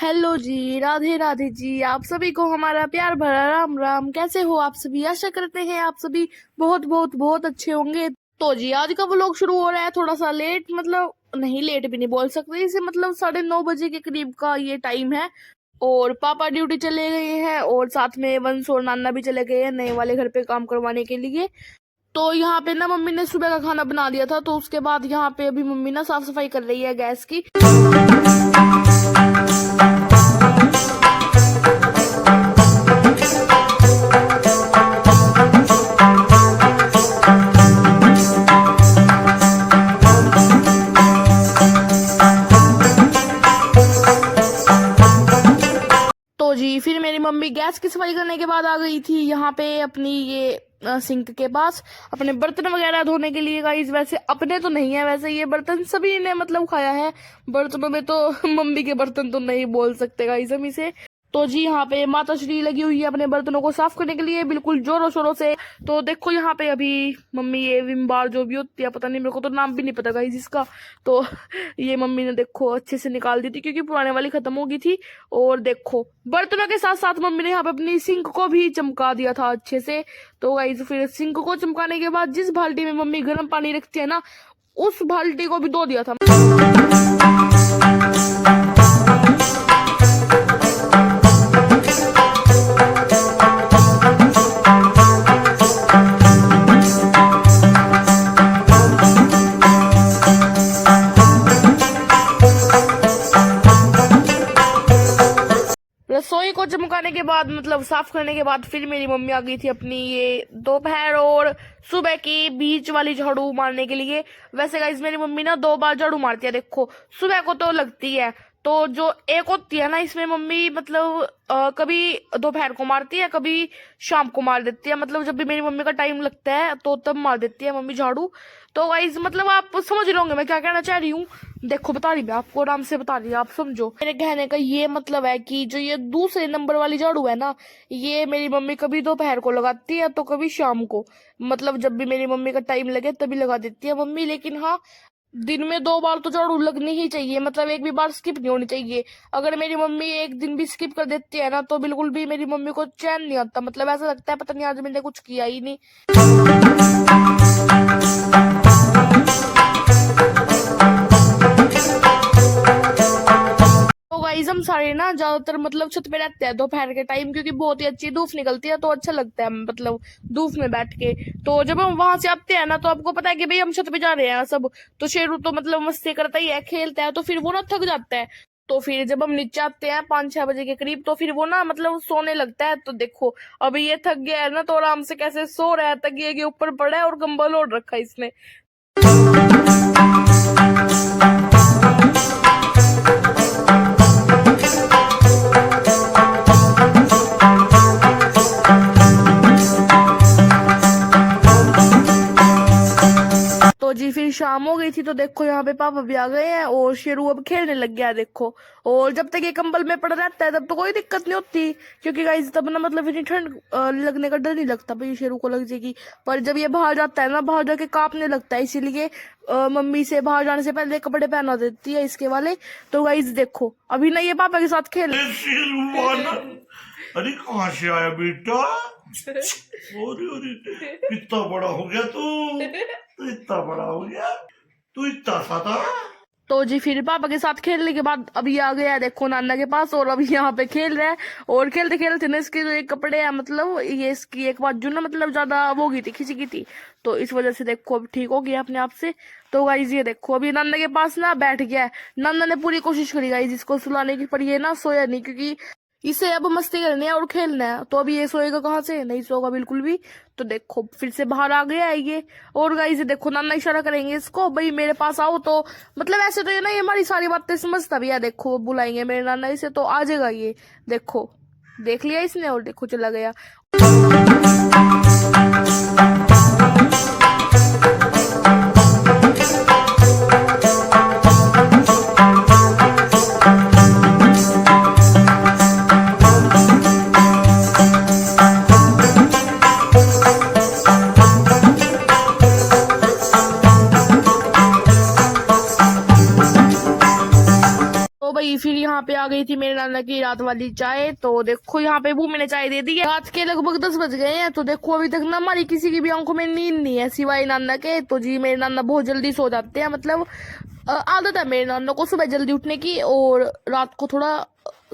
Hello जी, राधे राधे जी। आप सभी को हमारा प्यार भरा राम राम। कैसे हो आप सभी? आशा करते हैं आप सभी बहुत बहुत बहुत अच्छे होंगे। तो जी आज का व्लॉग शुरू हो रहा है थोड़ा सा लेट, मतलब नहीं लेट भी नहीं बोल सकते इसे, मतलब 9:30 बजे के करीब का ये टाइम है। और पापा ड्यूटी चले गए हैं और साथ में वंश और नाना भी चले गए हैं नए वाले घर पे काम करवाने के लिए। तो यहाँ पे ना मम्मी ने सुबह का खाना बना दिया था, तो उसके बाद यहाँ पे अभी मम्मी ना साफ सफाई कर रही है गैस की। तो जी फिर मेरी मम्मी गैस की सफाई करने के बाद आ गई थी यहाँ पे अपनी ये सिंक के पास अपने बर्तन वगैरह धोने के लिए। गाइस वैसे अपने तो नहीं है, वैसे ये बर्तन सभी ने मतलब खाया है। बर्तनों में तो मम्मी के बर्तन तो नहीं बोल सकते गाइस हम इसे। तो जी यहाँ पे माता श्री लगी हुई है अपने बर्तनों को साफ करने के लिए बिल्कुल जोरों शोरों से। तो देखो यहाँ पे अभी मम्मी ये विम बार जो भी होती है, पता नहीं, मेरे को तो नाम भी नहीं पता गाइस इसका। तो ये मम्मी ने देखो अच्छे से निकाल दी थी क्योंकि पुराने वाली खत्म हो गई थी। और देखो बर्तनों के साथ साथ मम्मी ने यहाँ पे अपनी सिंक को भी चमका दिया था अच्छे से। तो गाइस फिर सिंक को चमकाने के बाद जिस बाल्टी में मम्मी गर्म पानी रखती है ना, उस बाल्टी को भी धो दिया था। रसोई को चमकाने के बाद मतलब साफ करने के बाद फिर मेरी मम्मी आ गई थी अपनी ये दोपहर और सुबह की बीच वाली झाड़ू मारने के लिए। वैसे गाइस मेरी मम्मी ना 2 बार झाड़ू मारती है। देखो सुबह को तो लगती है, तो जो एक होती है ना इसमें मम्मी मतलब कभी दोपहर को मारती है, कभी शाम को मार देती है। मतलब जब भी मेरी मम्मी का टाइम लगता है तो तब मार देती है मम्मी झाड़ू। तो गाइस मतलब आप समझ रहे होंगे मैं क्या कहना चाह रही हूँ। देखो बता रही मैं आपको, आराम से बता रही, आप समझो। मेरे कहने का ये मतलब है कि जो ये दूसरे नंबर वाली झाड़ू है ना, ये मेरी मम्मी कभी दोपहर को लगाती है तो कभी शाम को। मतलब जब भी मेरी मम्मी का टाइम लगे तभी लगा देती है मम्मी। लेकिन हाँ, दिन में 2 बार तो झाड़ू लगनी ही चाहिए, मतलब एक भी बार स्किप नहीं होनी चाहिए। अगर मेरी मम्मी एक दिन भी स्किप कर देती है ना तो बिल्कुल भी मेरी मम्मी को चैन नहीं आता। मतलब ऐसा लगता है पता नहीं आज मैंने कुछ किया ही नहीं। तो गाइस हम सारे ना ज्यादातर मतलब छत पे रहते हैं दोपहर के टाइम, क्योंकि बहुत ही अच्छी धूप निकलती है तो अच्छा लगता है मतलब धूप में बैठ के। तो जब हम वहां से आते हैं ना तो आपको पता है कि भाई हम छत पे जा रहे हैं सब, तो शेरू तो मतलब मस्ती करता ही है, खेलता है, तो फिर वो ना थक जाता है। तो फिर जब हम नीचे आते हैं 5-6 बजे के करीब, तो फिर वो ना मतलब सोने लगता है। तो देखो अभी ये थक गया है ना तो आराम से कैसे सो रहा है, तकिए के ऊपर पड़ा है और कंबल ओढ़ रखा है इसने। तो जी फिर शाम हो गई थी, तो देखो यहाँ पे पापा भी आ गए हैं और शेरू अब खेलने लग गया है देखो। और जब तक ये कंबल में पड़ा रहता है तब तो कोई दिक्कत नहीं होती, क्योंकि गाइस तब ना मतलब इतनी ठंड लगने का डर नहीं लगता भाई शेरू को लग जाएगी। पर जब ये बाहर जाता है ना, बाहर जाके कांपने लगता है, इसीलिए मम्मी से बाहर जाने से पहले कपड़े पहना देती है इसके वाले। तो गाइस देखो अभी ना ये पापा के साथ खेल। अरे कहाँ से आया बेटा? अरे अरे कितना बड़ा हो गया तू इतना बड़ा हो गया, तू इतना सा था। तो जी फिर पापा के साथ खेलने के बाद अभी आ गया देखो नाना के पास, और अभी यहाँ पे खेल रहा है। और खेलते खेलते ना इसके जो एक कपड़े हैं, मतलब ये इसकी एक बात जो ना मतलब ज्यादा वो गई थी, खिंची गई थी, तो इस वजह से देखो अब ठीक हो गया अपने आप से। तो गाइज ये देखो अभी नाना के पास ना बैठ गया है। नाना ने पूरी कोशिश करी गाइज इसको सुलाने की, पर ये ना सोया नहीं, क्योंकि इसे अब मस्ती करनी है और खेलना है। तो अभी ये सोएगा कहाँ से? नहीं सोएगा बिल्कुल भी। तो देखो फिर से बाहर आ गया है ये। और गाइस ये देखो नाना इशारा करेंगे इसको, भाई मेरे पास आओ। तो मतलब ऐसे तो ये ना ये हमारी सारी बातें समझता भी है। देखो बुलाएंगे मेरे नाना इसे तो आ जाएगा ये। देखो देख लिया इसने और देखो चला गया। तो भाई फिर यहाँ पे आ गई थी मेरे मेरे नाना की रात वाली चाय। तो देखो यहाँ पे भूमि ने चाय दे दी है। रात के लगभग 10 बज गए हैं। तो देखो अभी तक ना हमारी किसी की भी आंखों में नींद नहीं है सिवाय नाना के। तो जी मेरे नाना बहुत जल्दी सो जाते हैं, मतलब आदत है मेरे नाना को सुबह जल्दी उठने की, और रात को थोड़ा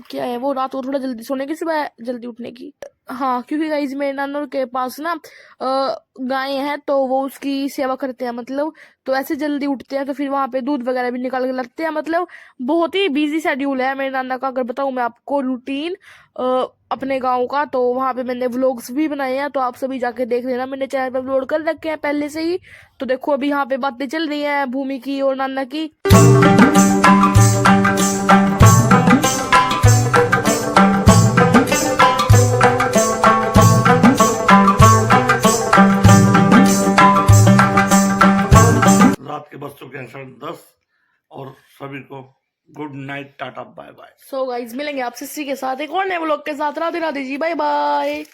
क्या है वो रात को थोड़ा जल्दी सोने की, सुबह जल्दी उठने की। हाँ, क्योंकि गाइज मेरे नाना के पास ना गाय है, तो वो उसकी सेवा करते हैं, मतलब तो ऐसे जल्दी उठते हैं, तो फिर वहां पे दूध वगैरह भी निकाल के लगते हैं। मतलब बहुत ही बिजी शेड्यूल है मेरे नाना का। अगर बताऊं मैं आपको रूटीन अपने गांव का, तो वहां पे मैंने व्लॉग्स भी बनाए हैं, तो आप सभी जाके देख लेना, मैंने चैनल पे अपलोड कर रखे हैं पहले से ही। तो देखो अभी यहाँ पे बातें चल रही हैं भूमि की और नाना की। रात के बज चुके हैं 10:30 और सभी को good night, tata bye bye. So guys मिलेंगे आपसे इसी के साथ एक और नए व्लॉग के साथ। Radhe Radhe ji, bye bye.